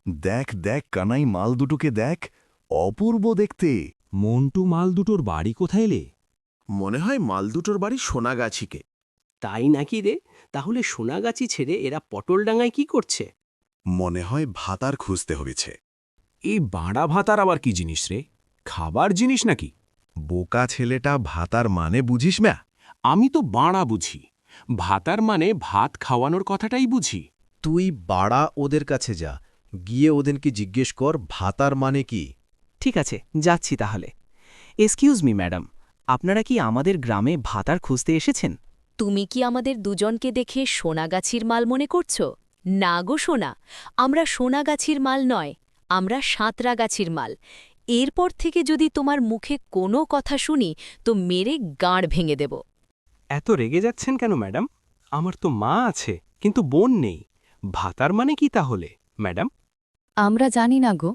দেখ দেখ কানাই, মাল দুটোকে দেখ, অপূর্ব দেখতে। মন্টু, মাল দুটোর বাড়ি কোথায় এলে? মনে হয় মাল দুটোর বাড়ি সোনাগাছিকে। তাই নাকি রে? তাহলে সোনাগাছি ছেড়ে এরা পটলডাঙ্গায় কি করছে? মনে হয় ভাতার খুঁজতে হয়েছে। এই বাড়া ভাতার আবার কি জিনিস রে? খাবার জিনিস নাকি? বোকা ছেলেটা, ভাতার মানে বুঝিস না? আমি তো বাড়া বুঝি, ভাতার মানে ভাত খাওয়ানোর কথাটাই বুঝি। তুই বাড়া ওদের কাছে যা, গিয়ে ওদেরকে জিজ্ঞেস কর ভাতার মানে কি। ঠিক আছে, যাচ্ছি তাহলে। এক্সকিউজ মি ম্যাডাম, আপনারা কি আমাদের গ্রামে ভাতার খুঁজতে এসেছেন? তুমি কি আমাদের দুজনকে দেখে সোনাগাছির মাল মনে করছ? না গো সোনা, আমরা সোনাগাছির মাল নয়, আমরা সাঁতরাগাছির মাল। এরপর থেকে যদি তোমার মুখে কোনো কথা শুনি তো মেরে গাঁড় ভেঙে দেব। এত রেগে যাচ্ছেন কেন ম্যাডাম? আমার তো মা আছে, কিন্তু বোন নেই। ভাতার মানে কি তাহলে ম্যাডাম? আমরা জানি না গো,